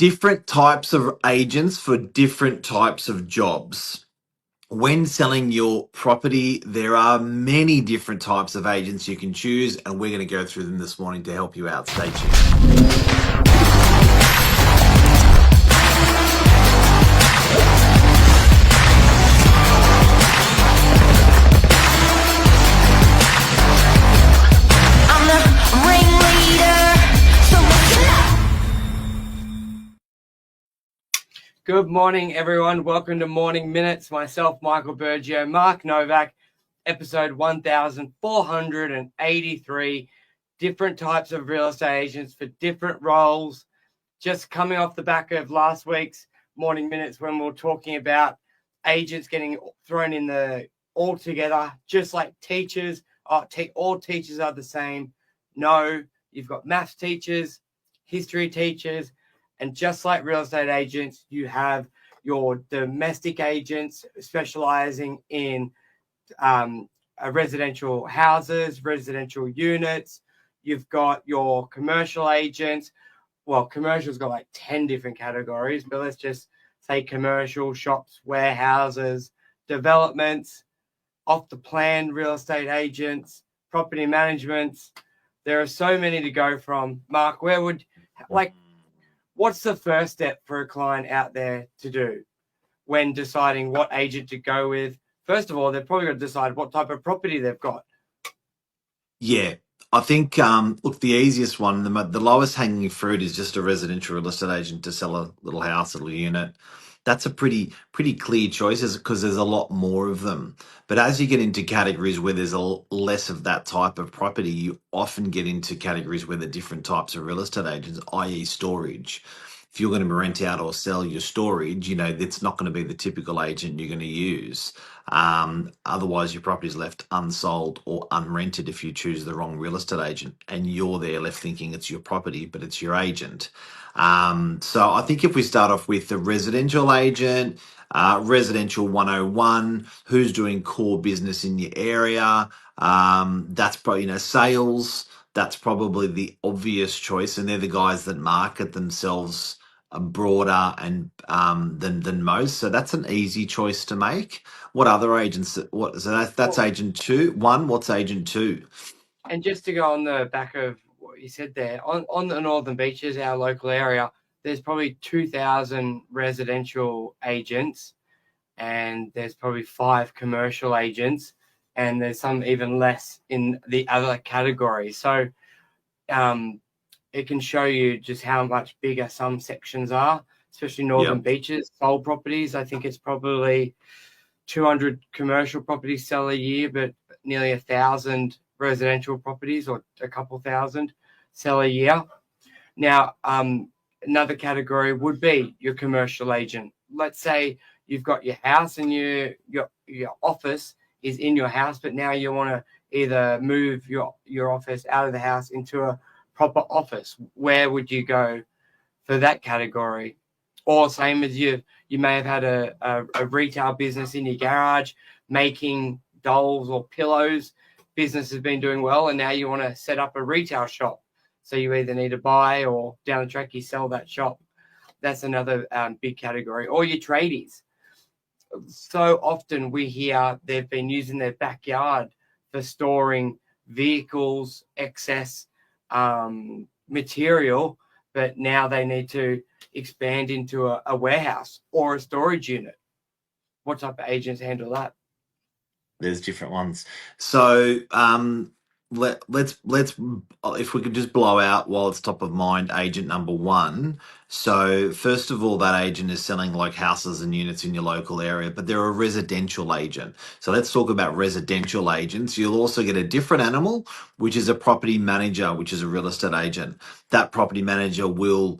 Different types of agents for different types of jobs. When selling your property, there are many different types of agents you can choose, and we're going to go through them this morning to help you out. Stay tuned. I'm the ringleader, so listen up. Good morning, everyone. Welcome to Morning Minutes. Myself, Michael Burgio, Mark Novak, episode 1483. Different types of real estate agents for different roles. Just coming off the back of last week's Morning Minutes when we were talking about agents getting thrown in the all together, just like teachers. All teachers are the same. No, you've got maths teachers, history teachers, and just like real estate agents, you have your domestic agents specializing in residential houses, residential units. You've got your commercial agents. Well, commercial's got like 10 different categories, but let's just say commercial, shops, warehouses, developments, off the plan real estate agents, property managements. There are so many to go from. Mark, what's the first step for a client out there to do when deciding what agent to go with? First of all, they're probably going to decide what type of property they've got. Yeah, I think, look, the easiest one, the lowest hanging fruit is just a residential real estate agent to sell a little house, a little unit. That's a pretty clear choice because there's a lot more of them. But as you get into categories where there's less of that type of property, you often get into categories where the different types of real estate agents, i.e. storage. If you're going to rent out or sell your storage, it's not going to be the typical agent you're going to use. Otherwise, your property is left unsold or unrented if you choose the wrong real estate agent, and you're there left thinking it's your property, but it's your agent. So I think if we start off with the residential agent, residential 101, who's doing core business in your area, that's probably, sales, that's probably the obvious choice, and they're the guys that market themselves broader and than most. So that's an easy choice to make. What other agents? What? So that's Well, agent two. One. What's agent two? and just to go on the back of what you said there, on the Northern Beaches, our local area, there's probably 2,000 residential agents, and there's probably 5 commercial agents, and there's some even less in the other categories. So it can show you just how much bigger some sections are, especially Northern Yep. Beaches. Sold properties, I think it's probably 200 commercial properties sell a year, but nearly 1,000 residential properties, or a couple thousand, sell a year. Now, another category would be your commercial agent. Let's say you've got your house and your office is in your house, but now you want to either move your office out of the house into a proper office. Where would you go for that category? Or same as you may have had a retail business in your garage making dolls or pillows. Business has been doing well, and now you want to set up a retail shop. So you either need to buy, or down the track you sell that shop. That's another big category. Or your tradies. So often we hear they've been using their backyard for storing vehicles, excess material, but now they need to expand into a warehouse or a storage unit. What type of agents handle that? There's different ones. So let's if we could just blow out while it's top of mind, agent number one. So first of all, that agent is selling like houses and units in your local area, but they're a residential agent. So let's talk about residential agents. You'll also get a different animal, which is a property manager, which is a real estate agent. That property manager will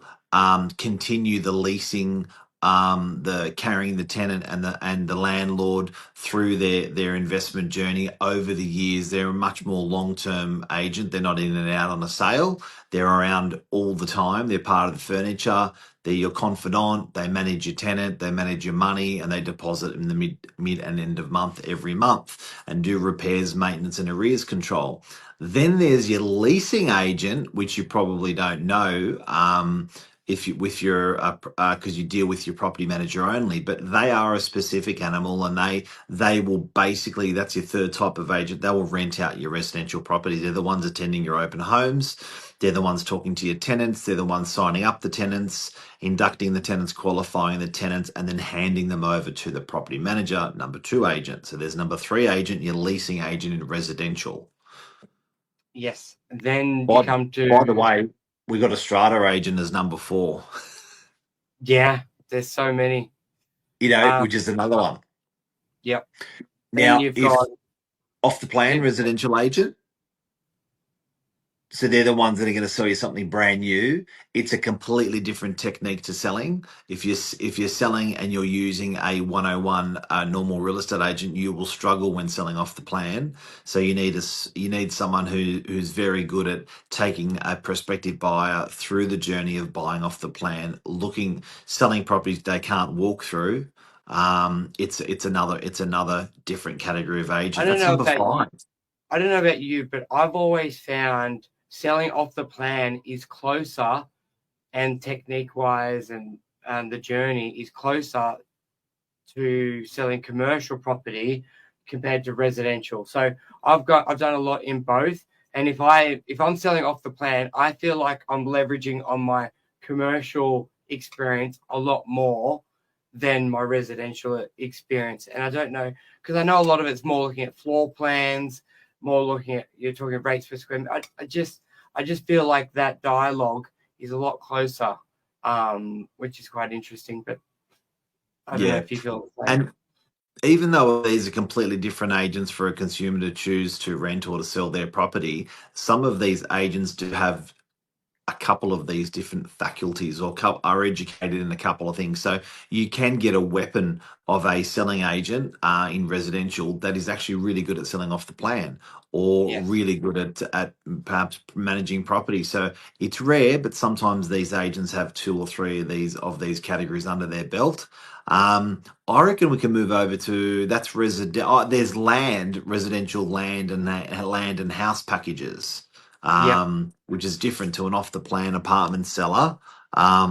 continue the leasing, the carrying the tenant and the landlord through their investment journey over the years. They're a much more long-term agent. They're not in and out on a sale. They're around all the time. They're part of the furniture. They're your confidant. They manage your tenant. They manage your money, and they deposit in the mid and end of month every month and do repairs, maintenance, and arrears control. Then there's your leasing agent, which you probably don't know. if you with your because you deal with your property manager only, but they are a specific animal, and they will basically, that's your third type of agent. They will rent out your residential property. They're the ones attending your open homes. They're the ones talking to your tenants. They're the ones signing up the tenants, inducting the tenants, qualifying the tenants, and then handing them over to the property manager, number two agent. So there's number three agent, your leasing agent in residential. Yes. Then you By, come by the to, way, we got a strata agent as number four. yeah, there's so many. Which is another one. Yep. Then Now, you've if got, off the plan yeah, residential agent, so they're the ones that are going to sell you something brand new. It's a completely different technique to selling. If you're selling and you're using a 101 normal real estate agent, you will struggle when selling off the plan. So you need someone who's very good at taking a prospective buyer through the journey of buying off the plan, selling properties they can't walk through. It's another different category of I agent. don't That's know number about you. five. I don't know about you, but I've always found selling off the plan is closer, and technique wise, and the journey is closer to selling commercial property compared to residential. So I've done a lot in both. And if I'm selling off the plan, I feel like I'm leveraging on my commercial experience a lot more than my residential experience. And I don't know, because I know a lot of it's more looking at floor plans, more looking at, you're talking rates per square meter. I just feel like that dialogue is a lot closer, which is quite interesting. But I don't know Yeah. if you feel the same. And even though these are completely different agents for a consumer to choose to rent or to sell their property, some of these agents do have a couple of these different faculties, or are educated in a couple of things. So you can get a weapon of a selling agent in residential that is actually really good at selling off the plan, or Yes. really good at perhaps managing property. So it's rare, but sometimes these agents have two or three of these categories under their belt. I reckon we can move over to that's resident. There's residential land and house packages, Yep. which is different to an off the plan apartment seller.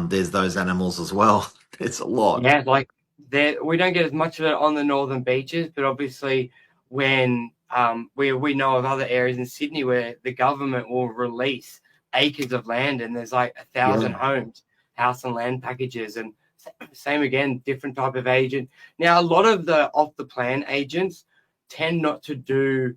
There's those animals as well. It's a lot. Yeah, like there we don't get as much of it on the northern beaches, but obviously when we know of other areas in Sydney where the government will release acres of land, and there's like 1,000 Yeah. homes, house and land packages, and same again, different type of agent. Now a lot of the off the plan agents tend not to do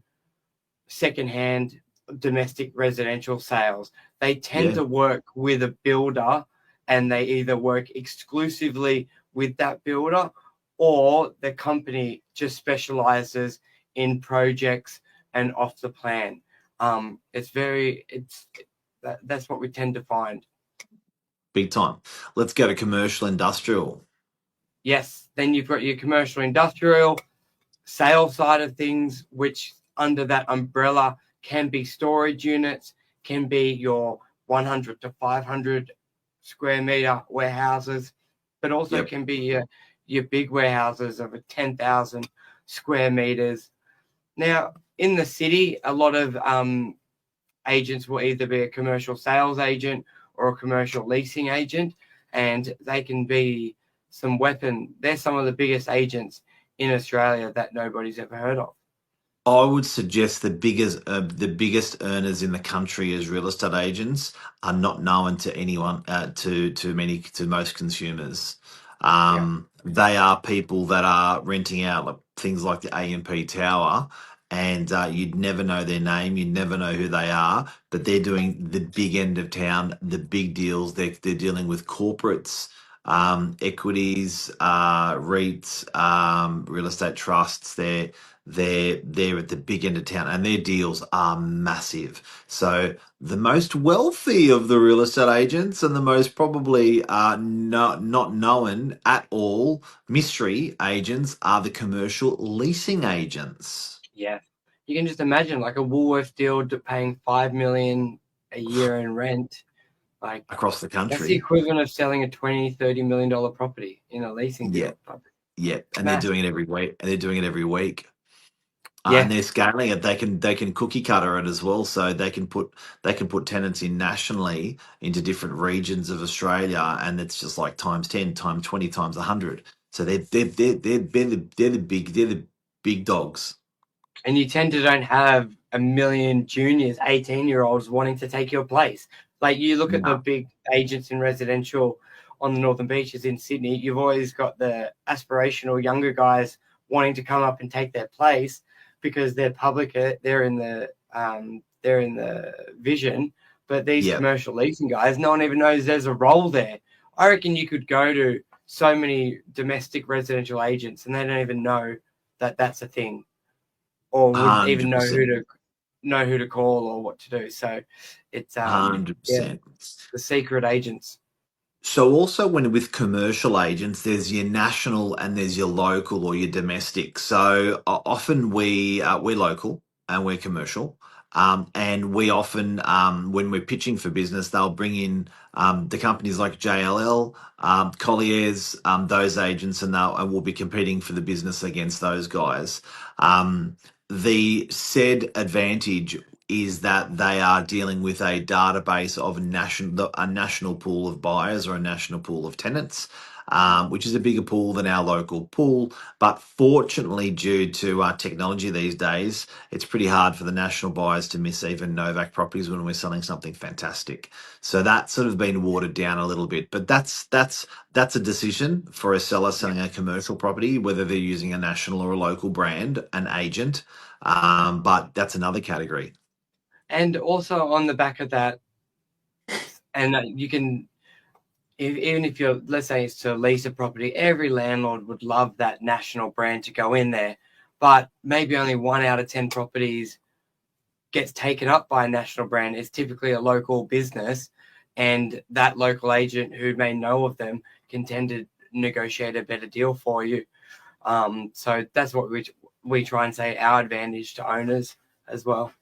secondhand domestic residential sales. They tend Yeah. to work with a builder, and they either work exclusively with that builder, or the company just specializes in projects and off the plan. That's what we tend to find. Big time. Let's go to commercial industrial. Yes, then you've got your commercial industrial sale side of things, which under that umbrella can be storage units, can be your 100 to 500 square meter warehouses, but also Yep. can be your big warehouses of 10,000 square meters. Now, in the city, a lot of agents will either be a commercial sales agent or a commercial leasing agent, and they can be they're some of the biggest agents in Australia that nobody's ever heard of. I would suggest the biggest earners in the country as real estate agents are not known to anyone, to most consumers. Yeah. They are people that are renting out things like the AMP Tower, and you'd never know their name, you'd never know who they are, but they're doing the big end of town, the big deals. They're dealing with corporates, equities, REITs, real estate trusts. They're at the big end of town, and their deals are massive. So the most wealthy of the real estate agents, and the most probably not known at all mystery agents, are the commercial leasing agents Yeah. You can just imagine like a Woolworth deal paying 5 million a year in rent. Like across the that's the country. equivalent of selling a 20-30 million dollar property in a leasing Yeah, deal. yeah, It's and they're doing massive. it every week. And they're doing it every week. And Yeah, they're scaling it. They can cookie cutter it as well, so they can put tenants in nationally into different regions of Australia, and it's just like times 10, times 20, times 100. So they're the big dogs. and you tend to don't have a million juniors, 18-year-olds wanting to take your place. Like you look at the No. big agents in residential on the Northern Beaches in Sydney, you've always got the aspirational younger guys wanting to come up and take their place because they're public, they're in the vision. But these Yeah. commercial leasing guys, no one even knows there's a role there. I reckon you could go to so many domestic residential agents and they don't even know that that's a thing, or would even know 100%. who to call or what to do. So it's yeah, 100%. the secret agents. So also when with commercial agents, there's your national and there's your local or your domestic. So often we're local and we're commercial, and we often when we're pitching for business, they'll bring in the companies like JLL, Colliers, those agents, and we'll be competing for the business against those guys. The said advantage is that they are dealing with a database of a national pool of buyers or a national pool of tenants, which is a bigger pool than our local pool. But fortunately, due to technology these days, it's pretty hard for the national buyers to miss even Novak properties when we're selling something fantastic. So that's sort of been watered down a little bit. But that's a decision for a seller Yeah. selling a commercial property, whether they're using a national or a local brand, an agent. But that's another category. And also on the back of that, and you can, even if you're, let's say it's to lease a property, every landlord would love that national brand to go in there, but maybe only 1 out of 10 properties gets taken up by a national brand. It's typically a local business, and that local agent who may know of them can tend to negotiate a better deal for you. So that's what we try and say our advantage to owners as well.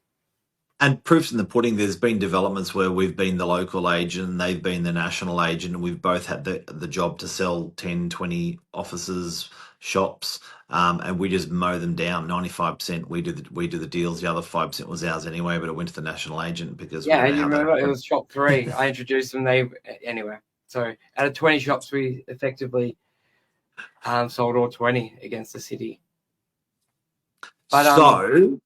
And proofs in the pudding, there's been developments where we've been the local agent and they've been the national agent, and we've both had the job to sell 10, 20 offices, shops, and we just mow them down. 95% we do the deals. The other 5% was ours anyway, but it went to the national agent because we Yeah, don't and know you how that remember it happened. was shop three. I introduced them. They anyway. So out of 20 shops, we effectively sold all 20 against the city. But So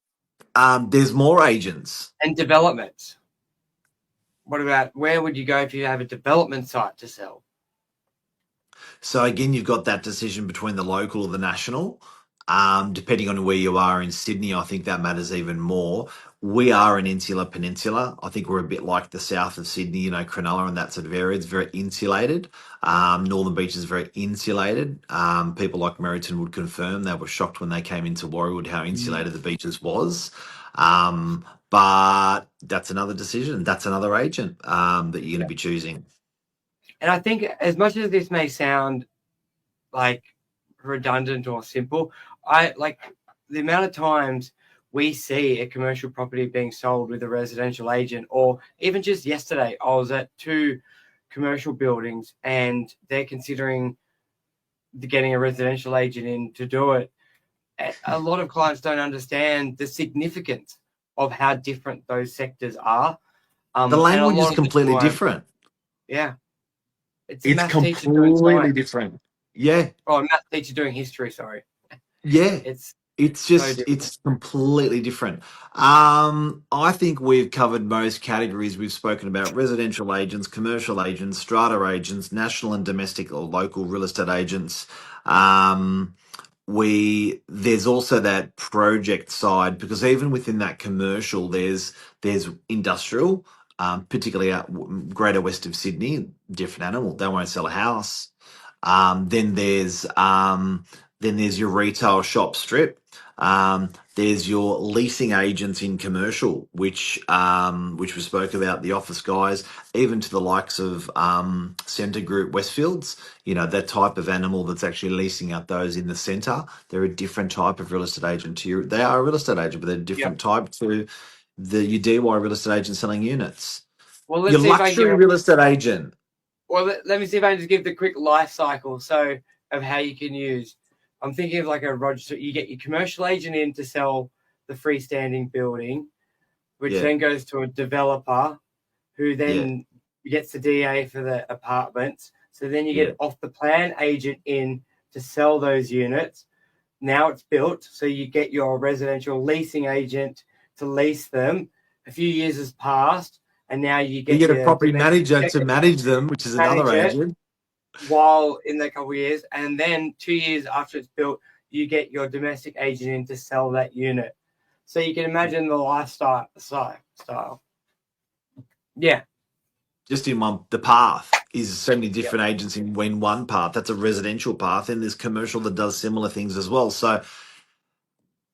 there's more agents. and development. What about where would you go if you have a development site to sell? So again, you've got that decision between the local or the national. Depending on where you are in Sydney, I think that matters even more. We are an insular peninsula. I think we're a bit like the south of Sydney, Cronulla and that sort of area. It's very insulated. Northern Beach is very insulated. People like Meriton would confirm they were shocked when they came into Warriewood how insulated the beaches was. But that's another decision. That's another agent that you're going to be choosing. And I think as much as this may sound like redundant or simple, I like the amount of times we see a commercial property being sold with a residential agent, or even just yesterday, I was at two commercial buildings and they're considering getting a residential agent in to do it. A lot of clients don't understand the significance of how different those sectors are. The And a language is lot of the completely time, different. yeah, it's a It's math teacher doing completely science. different. Yeah, Oh, a math teacher doing history, sorry. yeah. It's It's so just different. it's completely different. I think we've covered most categories. We've spoken about residential agents, commercial agents, strata agents, national and domestic or local real estate agents. Um, we there's also that project side because even within that commercial, there's industrial, particularly out greater west of Sydney. Different animal. They won't sell a house. Um, then there's um, then there's your retail shop strip. There's your leasing agents in commercial, which we spoke about, the office guys, even to the likes of Centre Group Westfields. That type of animal that's actually leasing out those in the centre. They're a different type of real estate agent to you. They are a real estate agent, but they're a Yep. different type to your DY real estate agent selling units. Well, Your let's see if I can give luxury real estate agent. well, let me see if I can just give the quick life cycle of how you can use. I'm thinking of like a Roger. So you get your commercial agent in to sell the freestanding building, which Yeah. then goes to a developer who then gets the DA for the apartments. So then you get off the plan agent in to sell those units. Now it's built, so you get your residential leasing agent to lease them. A few years has passed, and now you You get get a your property domestic manager to manage them, which is another manager agent. while in the couple of years, and then 2 years after it's built, you get your domestic agent in to sell that unit. So you can imagine the lifestyle style. Yeah, Just in the path is so many different agents in one path. That's a residential path, and there's commercial that does similar things as well. So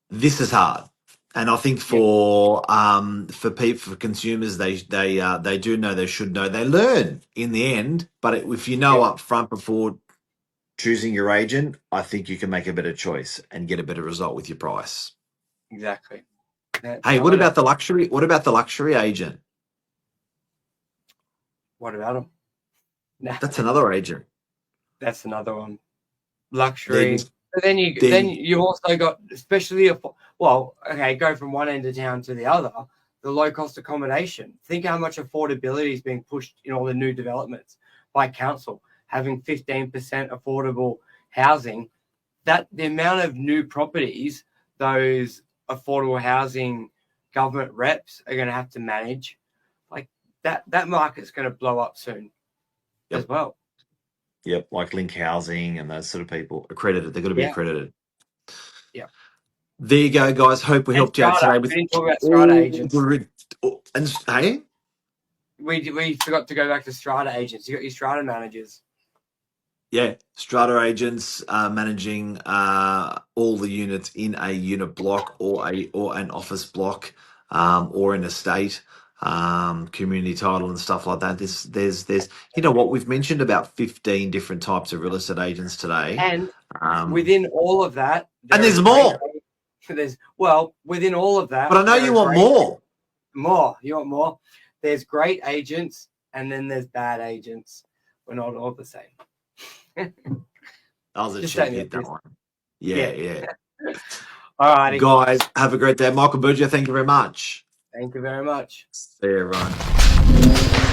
this is hard, and I think for people, for consumers, they do know, they should know, they learn in the end. But if you know up front before choosing your agent, I think you can make a better choice and get a better result with your price. exactly. Hey, what about the luxury? What about the luxury agent? What about them? Nah, That's another agent. that's another one. Luxury. Just, But then you also got, especially go from one end of town to the other, the low cost accommodation. Think how much affordability is being pushed in all the new developments by council, having 15% affordable housing. That the amount of new properties those affordable housing government reps are going to have to manage, like that market's going to blow up soon as well. Yep, like Link Housing and those sort of people accredited. They've got to be accredited. Yeah. There you go, guys. Hope we helped you out today. We didn't talk about strata agents. And hey, we forgot to go back to strata agents. You got your strata managers. Yeah, strata agents managing all the units in a unit block or an office block or an estate, community title and stuff like that. There's you know what, we've mentioned about 15 different types of real estate agents today, And within all of that, and there's more. Within all of that, But I know you want more. More, you want more. There's great agents, and then there's bad agents. We're not all the same. That was a Just cheap saying hit, that this. one. Yeah. All right, Guys, have a great day. Michael Burgio, thank you very much. Thank you very much. See you, everyone.